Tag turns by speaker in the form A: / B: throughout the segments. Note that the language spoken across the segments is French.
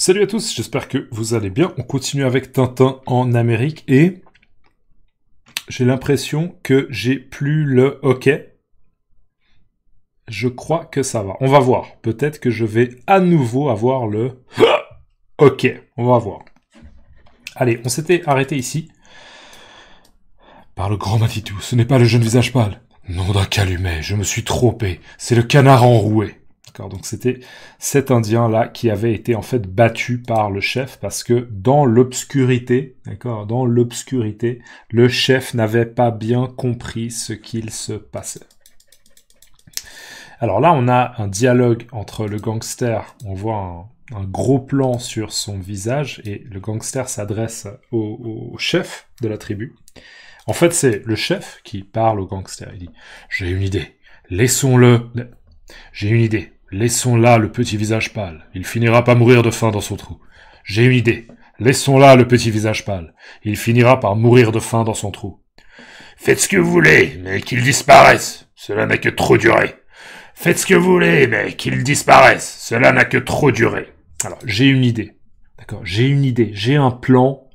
A: Salut à tous, j'espère que vous allez bien. On continue avec Tintin en Amérique et j'ai l'impression que j'ai plus le hockey. Je crois que ça va. On va voir. Peut-être que je vais à nouveau avoir le hockey. On va voir. Allez, on s'était arrêté ici. Par le grand Manitou, ce n'est pas le jeune visage pâle. Nom d'un calumet, je me suis trompé. C'est le canard enroué. D'accord, donc c'était cet Indien-là qui avait été en fait battu par le chef parce que dans l'obscurité, d'accord, dans l'obscurité, le chef n'avait pas bien compris ce qu'il se passait. Alors là, on a un dialogue entre le gangster, on voit un gros plan sur son visage et le gangster s'adresse au chef de la tribu. En fait, c'est le chef qui parle au gangster. Il dit « J'ai une idée, laissons-le... J'ai une idée. Laissons là le petit visage pâle. Il finira par mourir de faim dans son trou. J'ai une idée. Laissons là le petit visage pâle. Il finira par mourir de faim dans son trou. Faites ce que vous voulez, mais qu'il disparaisse. Cela n'a que trop duré. Faites ce que vous voulez, mais qu'il disparaisse. Cela n'a que trop duré. Alors, j'ai une idée. D'accord, j'ai une idée. J'ai un plan.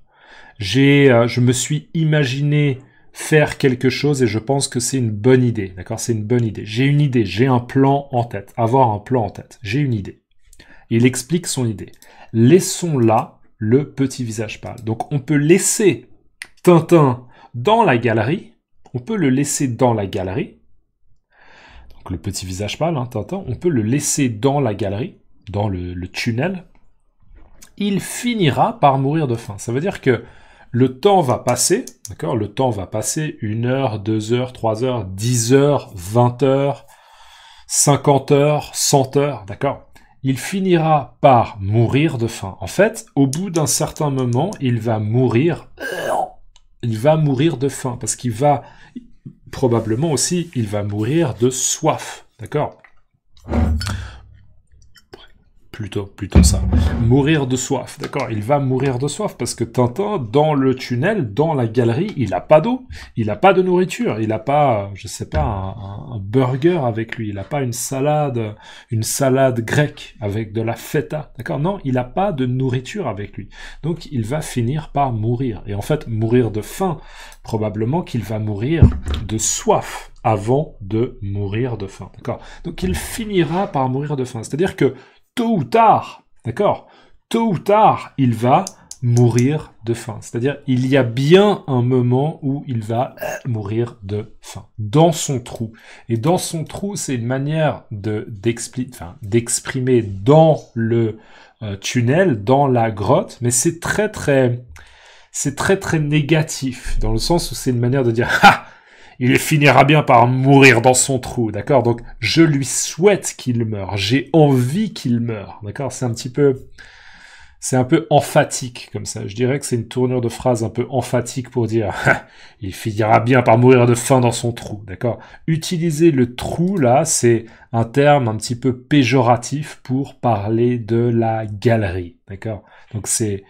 A: Je me suis imaginé faire quelque chose et je pense que c'est une bonne idée. D'accord, c'est une bonne idée. J'ai une idée, j'ai un plan en tête. Avoir un plan en tête. J'ai une idée. Il explique son idée. Laissons là le petit visage pâle. Donc on peut laisser Tintin dans la galerie. On peut le laisser dans la galerie. Donc le petit visage pâle, hein, Tintin, on peut le laisser dans la galerie, dans le tunnel. Il finira par mourir de faim. Ça veut dire que le temps va passer, d'accord? Le temps va passer 1 heure, 2 heures, 3 heures, 10 heures, 20 heures, 50 heures, 100 heures, d'accord? Il finira par mourir de faim. En fait, au bout d'un certain moment, il va mourir de faim parce qu'il va, probablement aussi, il va mourir de soif, d'accord? Plutôt ça. Mourir de soif, d'accord? Il va mourir de soif parce que Tintin, dans le tunnel, dans la galerie, il a pas d'eau, il a pas de nourriture, il a pas, je sais pas, un burger avec lui, il a pas une salade grecque avec de la feta, d'accord? Non, il a pas de nourriture avec lui. Donc, il va finir par mourir. Et en fait, mourir de faim, probablement qu'il va mourir de soif avant de mourir de faim, d'accord? Donc, il finira par mourir de faim. C'est-à-dire que tôt ou tard, d'accord? Tôt ou tard, il va mourir de faim. C'est-à-dire, il y a bien un moment où il va mourir de faim. Dans son trou. Et dans son trou, c'est une manière d'exprimer dans le tunnel, dans la grotte, mais c'est très négatif, dans le sens où c'est une manière de dire « Ha !» il finira bien par mourir dans son trou, d'accord? Donc, je lui souhaite qu'il meure. J'ai envie qu'il meure, d'accord? C'est un peu emphatique, comme ça. Je dirais que c'est une tournure de phrase un peu emphatique pour dire « il finira bien par mourir de faim dans son trou », d'accord? Utiliser le trou, là, c'est un terme un petit peu péjoratif pour parler de la galerie, d'accord? Donc, c'est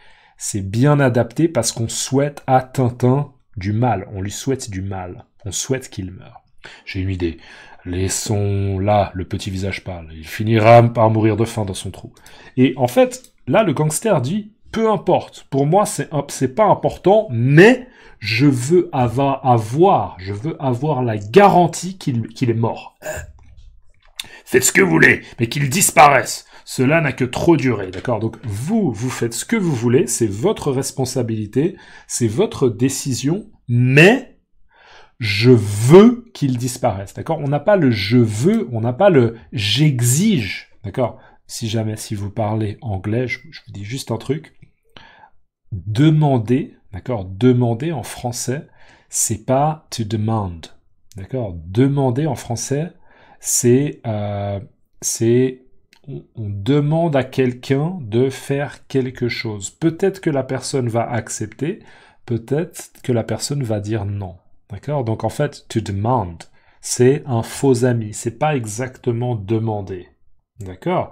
A: bien adapté parce qu'on souhaite à Tintin du mal. On lui souhaite du mal. On souhaite qu'il meure. J'ai une idée. Laissons là le petit visage pâle. Il finira par mourir de faim dans son trou. Et en fait, là, le gangster dit, peu importe. Pour moi, c'est pas important, mais je veux avoir la garantie qu'il est mort. Faites ce que vous voulez, mais qu'il disparaisse. Cela n'a que trop duré, d'accord? Donc, vous faites ce que vous voulez, c'est votre responsabilité, c'est votre décision, mais je veux qu'il disparaisse, d'accord? On n'a pas le je veux, on n'a pas le j'exige, d'accord? Si vous parlez anglais, je vous dis juste un truc. Demander, d'accord? Demander en français, c'est pas to demand, d'accord? Demander en français, c'est on demande à quelqu'un de faire quelque chose. Peut-être que la personne va accepter, peut-être que la personne va dire non. D'accord? Donc en fait, to demand, c'est un faux ami. C'est pas exactement demander. D'accord?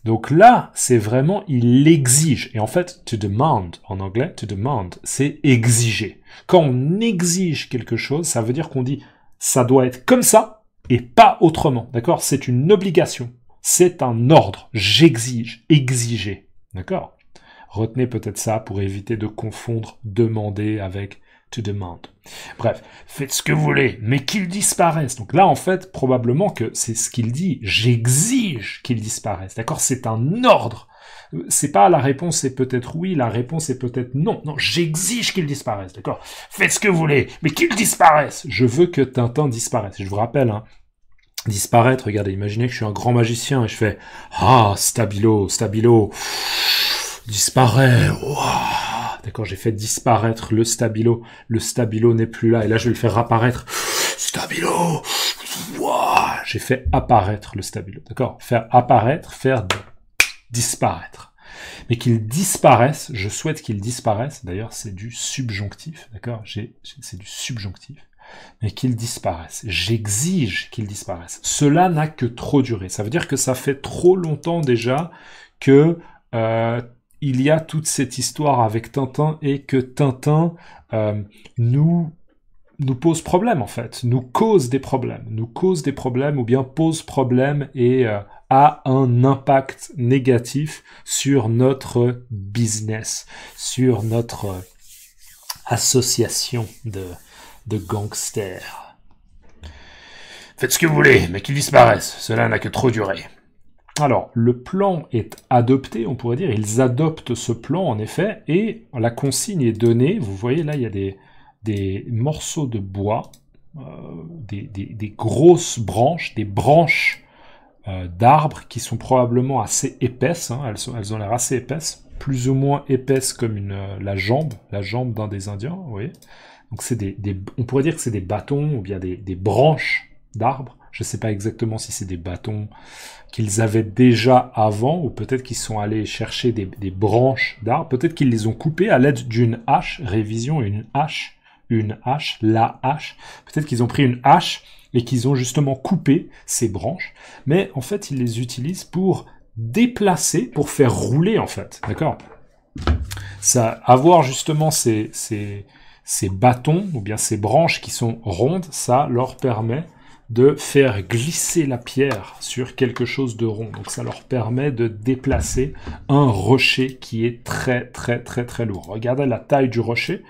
A: Donc là, c'est vraiment, il exige. Et en fait, to demand, en anglais, to demand, c'est exiger. Quand on exige quelque chose, ça veut dire qu'on dit, ça doit être comme ça et pas autrement. D'accord? C'est une obligation. C'est un ordre. J'exige. Exiger. D'accord? Retenez peut-être ça pour éviter de confondre demander avec to demand. Bref, faites ce que vous voulez, mais qu'il disparaisse. Donc là, en fait, probablement que c'est ce qu'il dit. J'exige qu'il disparaisse. D'accord? C'est un ordre. C'est pas la réponse c'est peut-être oui, la réponse est peut-être non. Non, j'exige qu'il disparaisse. D'accord? Faites ce que vous voulez, mais qu'il disparaisse. Je veux que Tintin disparaisse. Je vous rappelle, hein, disparaître, regardez, imaginez que je suis un grand magicien et je fais « Ah, Stabilo, Stabilo, disparaît, wow. » D'accord, j'ai fait disparaître le Stabilo n'est plus là, et là je vais le faire apparaître. « Stabilo, wow. » J'ai fait apparaître le Stabilo, d'accord? Faire apparaître, faire disparaître. Mais qu'il disparaisse, je souhaite qu'il disparaisse, d'ailleurs c'est du subjonctif, d'accord? C'est du subjonctif. Mais qu'il disparaisse. J'exige qu'il disparaisse. Cela n'a que trop duré. Ça veut dire que ça fait trop longtemps déjà que il y a toute cette histoire avec Tintin et que Tintin nous pose problème en fait, nous cause des problèmes, ou bien pose problème et a un impact négatif sur notre business, sur notre association de gangsters. Faites ce que vous voulez, mais qu'ils disparaissent. Cela n'a que trop duré. Alors, le plan est adopté, on pourrait dire. Ils adoptent ce plan, en effet, et la consigne est donnée. Vous voyez, là, il y a des morceaux de bois, des grosses branches, des branches d'arbres qui sont probablement assez épaisses. Hein, elles ont l'air assez épaisses, plus ou moins épaisses comme la jambe d'un des Indiens, vous voyez. Donc on pourrait dire que c'est des bâtons ou bien des branches d'arbres. Je ne sais pas exactement si c'est des bâtons qu'ils avaient déjà avant ou peut-être qu'ils sont allés chercher des branches d'arbres. Peut-être qu'ils les ont coupées à l'aide d'une hache. Révision, une hache, la hache. Peut-être qu'ils ont pris une hache et qu'ils ont justement coupé ces branches. Mais en fait, ils les utilisent pour déplacer, pour faire rouler en fait. D'accord? Ça, avoir justement ces bâtons ou bien ces branches qui sont rondes, ça leur permet de faire glisser la pierre sur quelque chose de rond. Donc ça leur permet de déplacer un rocher qui est très très très très lourd. Regardez la taille du rocher.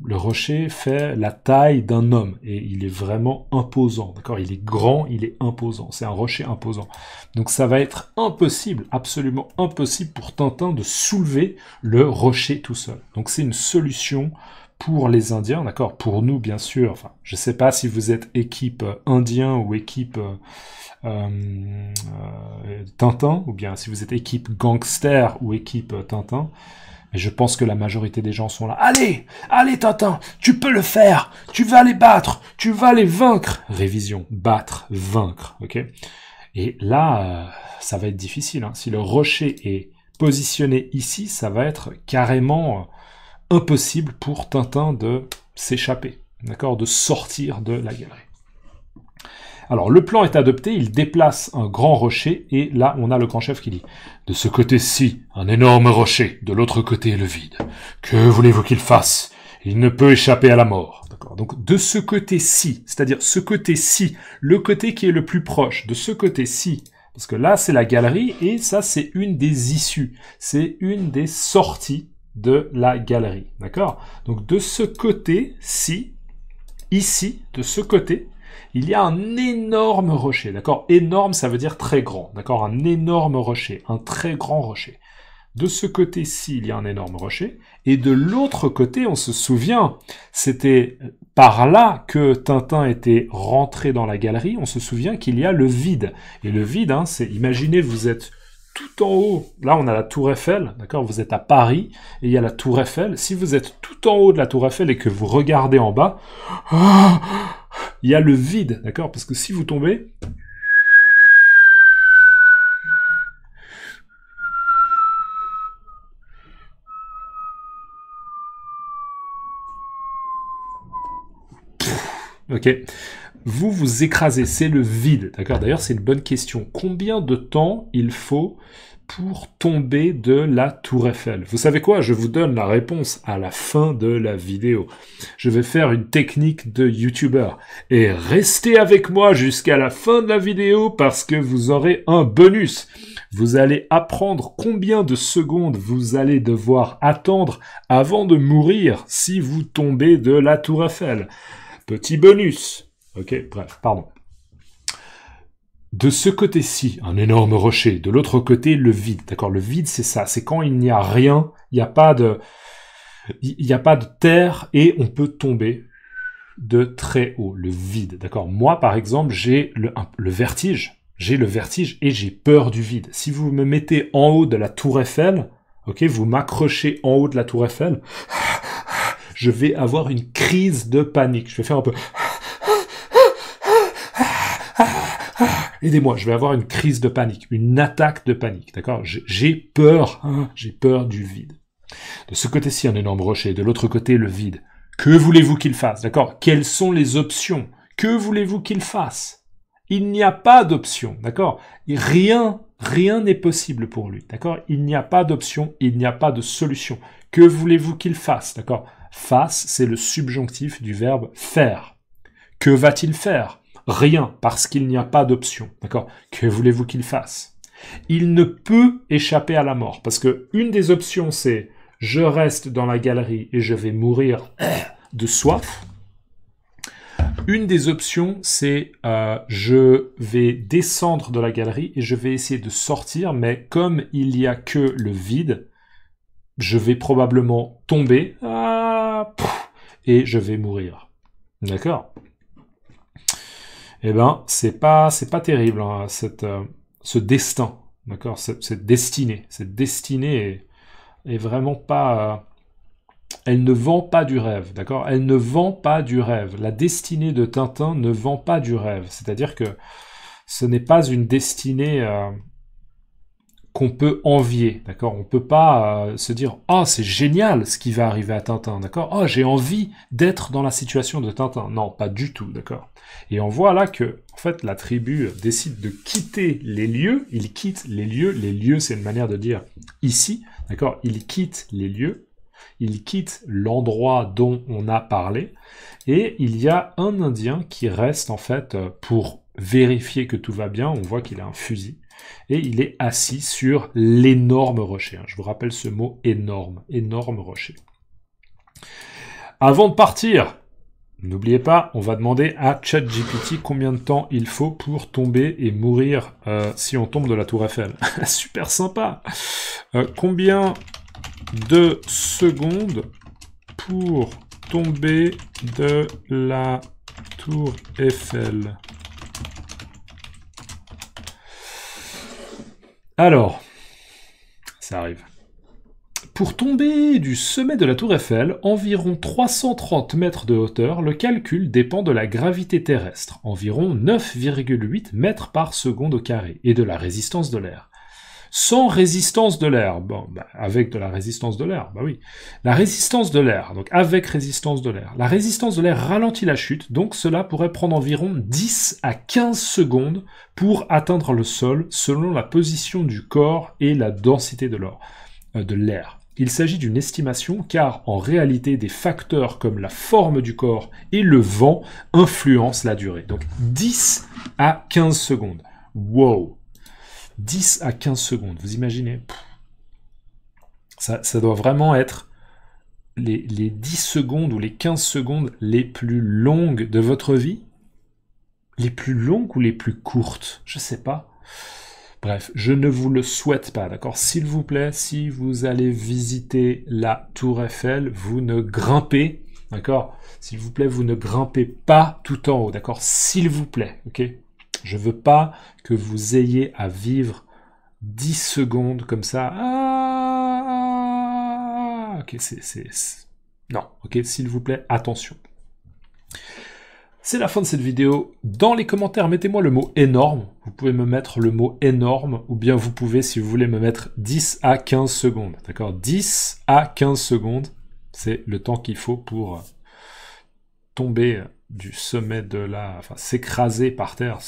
A: Le rocher fait la taille d'un homme et il est vraiment imposant. D'accord? Il est grand, il est imposant. C'est un rocher imposant. Donc ça va être impossible, absolument impossible pour Tintin de soulever le rocher tout seul. Donc c'est une solution pour les Indiens, d'accord? Pour nous, bien sûr. Enfin, je ne sais pas si vous êtes équipe Indien ou équipe Tintin, ou bien si vous êtes équipe gangster ou équipe Tintin. Mais je pense que la majorité des gens sont là. Allez, allez Tintin, tu peux le faire. Tu vas les battre, tu vas les vaincre. Révision, battre, vaincre, ok? Et là, ça va être difficile. Hein. Si le rocher est positionné ici, ça va être carrément impossible pour Tintin de s'échapper, d'accord, de sortir de la galerie. Alors, le plan est adopté, il déplace un grand rocher, et là, on a le grand chef qui dit « De ce côté-ci, un énorme rocher, de l'autre côté, le vide. Que voulez-vous qu'il fasse? Il ne peut échapper à la mort. » D'accord. Donc, de ce côté-ci, c'est-à-dire ce côté-ci, le côté qui est le plus proche, de ce côté-ci, parce que là, c'est la galerie, et ça, c'est une des issues, c'est une des sorties de la galerie, d'accord? Donc, de ce côté-ci, ici, de ce côté, il y a un énorme rocher, d'accord? Énorme, ça veut dire très grand, d'accord? Un énorme rocher, un très grand rocher. De ce côté-ci, il y a un énorme rocher, et de l'autre côté, on se souvient, c'était par là que Tintin était rentré dans la galerie, on se souvient qu'il y a le vide. Et le vide, hein, c'est, imaginez, vous êtes tout en haut, là on a la tour Eiffel, d'accord, vous êtes à Paris, et il y a la tour Eiffel. Si vous êtes tout en haut de la tour Eiffel et que vous regardez en bas, il y a le vide, d'accord, parce que si vous tombez, ok, vous écrasez, c'est le vide, d'accord. D'ailleurs, c'est une bonne question. Combien de temps il faut pour tomber de la tour Eiffel? Vous savez quoi? Je vous donne la réponse à la fin de la vidéo. Je vais faire une technique de youtubeur. Et restez avec moi jusqu'à la fin de la vidéo parce que vous aurez un bonus. Vous allez apprendre combien de secondes vous allez devoir attendre avant de mourir si vous tombez de la Tour Eiffel. Petit bonus. Ok, bref, pardon. De ce côté-ci, un énorme rocher. De l'autre côté, le vide. D'accord, le vide, c'est ça. C'est quand il n'y a rien, il n'y a pas de terre et on peut tomber de très haut. Le vide. D'accord. Moi, par exemple, j'ai le vertige. J'ai le vertige et j'ai peur du vide. Si vous me mettez en haut de la Tour Eiffel, ok, vous m'accrochez en haut de la Tour Eiffel, je vais avoir une crise de panique. Je vais faire un peu... Aidez-moi, je vais avoir une crise de panique, une attaque de panique, d'accord? J'ai peur du vide. De ce côté-ci, un énorme rocher, de l'autre côté, le vide. Que voulez-vous qu'il fasse, d'accord? Quelles sont les options? Que voulez-vous qu'il fasse? Il n'y a pas d'option, d'accord? Rien n'est possible pour lui, d'accord? Il n'y a pas d'option, il n'y a pas de solution. Que voulez-vous qu'il fasse, d'accord? Fasse, c'est le subjonctif du verbe faire. Que va-t-il faire? Rien, parce qu'il n'y a pas d'option, d'accord? Que voulez-vous qu'il fasse? Il ne peut échapper à la mort, parce que une des options, c'est je reste dans la galerie et je vais mourir de soif. Une des options, c'est je vais descendre de la galerie et je vais essayer de sortir, mais comme il n'y a que le vide, je vais probablement tomber et je vais mourir. D'accord? Eh ben, c'est pas terrible, hein, ce destin, d'accord, cette destinée. Cette destinée est vraiment pas... elle ne vend pas du rêve, d'accord? Elle ne vend pas du rêve. La destinée de Tintin ne vend pas du rêve. C'est-à-dire que ce n'est pas une destinée qu'on peut envier, d'accord? On peut pas se dire « Ah, c'est génial ce qui va arriver à Tintin, d'accord? Ah, j'ai envie d'être dans la situation de Tintin. » Non, pas du tout, d'accord? Et on voit là que, en fait, la tribu décide de quitter les lieux. Il quitte les lieux. Les lieux, c'est une manière de dire ici, d'accord? Il quitte les lieux. Il quitte l'endroit dont on a parlé. Et il y a un Indien qui reste, en fait, pour vérifier que tout va bien. On voit qu'il a un fusil. Et il est assis sur l'énorme rocher. Je vous rappelle ce mot énorme. Énorme rocher. Avant de partir, n'oubliez pas, on va demander à ChatGPT combien de temps il faut pour tomber et mourir si on tombe de la Tour Eiffel. Super sympa. Combien de secondes pour tomber de la Tour Eiffel? Alors, ça arrive. Pour tomber du sommet de la Tour Eiffel, environ 330 mètres de hauteur, le calcul dépend de la gravité terrestre, environ 9,8 mètres par seconde au carré, et de la résistance de l'air. Sans résistance de l'air, bon, avec de la résistance de l'air, oui. La résistance de l'air, donc avec résistance de l'air. La résistance de l'air ralentit la chute, donc cela pourrait prendre environ 10 à 15 secondes pour atteindre le sol, selon la position du corps et la densité de l'air. Il s'agit d'une estimation car, en réalité, des facteurs comme la forme du corps et le vent influencent la durée. Donc 10 à 15 secondes. Wow! 10 à 15 secondes, vous imaginez? Ça doit vraiment être les 10 secondes ou les 15 secondes les plus longues de votre vie? Les plus longues ou les plus courtes? Je sais pas. Bref, je ne vous le souhaite pas, d'accord? S'il vous plaît, si vous allez visiter la Tour Eiffel, vous ne grimpez, d'accord? S'il vous plaît, vous ne grimpez pas tout en haut, d'accord? S'il vous plaît, ok? Je veux pas que vous ayez à vivre 10 secondes comme ça. Ok, non, ok, s'il vous plaît, attention. C'est la fin de cette vidéo. Dans les commentaires, mettez-moi le mot énorme. Vous pouvez me mettre le mot énorme, ou bien vous pouvez, si vous voulez, me mettre 10 à 15 secondes. D'accord? 10 à 15 secondes, c'est le temps qu'il faut pour tomber du sommet de la... Enfin, s'écraser par terre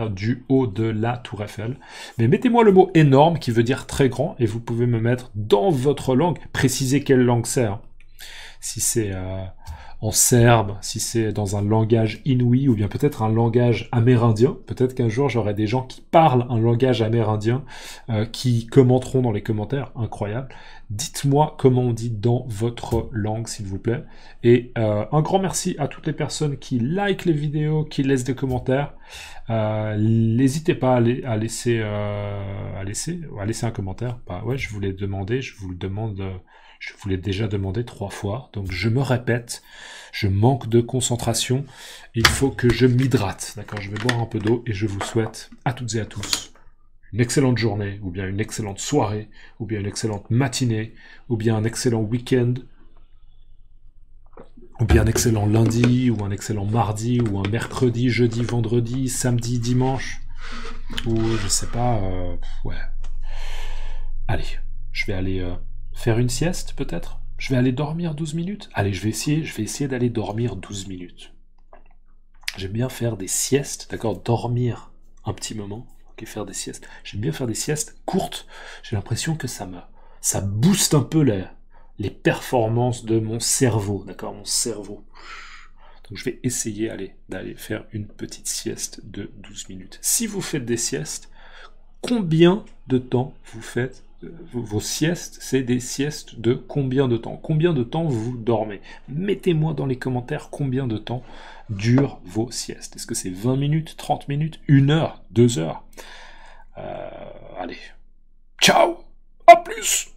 A: du haut de la Tour Eiffel. Mais mettez-moi le mot énorme, qui veut dire très grand, et vous pouvez me mettre dans votre langue, précisez quelle langue c'est. Hein. Si c'est en serbe, si c'est dans un langage inouï, ou bien peut-être un langage amérindien. Peut-être qu'un jour j'aurai des gens qui parlent un langage amérindien, qui commenteront dans les commentaires. Incroyable. Dites-moi comment on dit dans votre langue, s'il vous plaît. Et un grand merci à toutes les personnes qui likent les vidéos, qui laissent des commentaires. N'hésitez pas à laisser un commentaire. Bah ouais, je vous l'ai demandé, je vous le demande. Je vous l'ai déjà demandé 3 fois, donc je me répète, je manque de concentration, il faut que je m'hydrate, d'accord? Je vais boire un peu d'eau et je vous souhaite à toutes et à tous une excellente journée, ou bien une excellente soirée, ou bien une excellente matinée, ou bien un excellent week-end, ou bien un excellent lundi, ou un excellent mardi, ou un mercredi, jeudi, vendredi, samedi, dimanche, ou je sais pas, ouais. Allez, je vais aller... faire une sieste, peut-être? Je vais aller dormir 12 minutes? Allez, je vais essayer d'aller dormir 12 minutes. J'aime bien faire des siestes, d'accord? Dormir un petit moment, ok, faire des siestes. J'aime bien faire des siestes courtes. J'ai l'impression que ça booste un peu les performances de mon cerveau, d'accord? Mon cerveau. Donc je vais essayer, d'aller faire une petite sieste de 12 minutes. Si vous faites des siestes, combien de temps vous faites vos siestes? C'est des siestes de combien de temps? Combien de temps vous dormez? Mettez-moi dans les commentaires combien de temps durent vos siestes. Est-ce que c'est 20 minutes, 30 minutes, 1 heure, 2 heures? Allez. Ciao! À plus!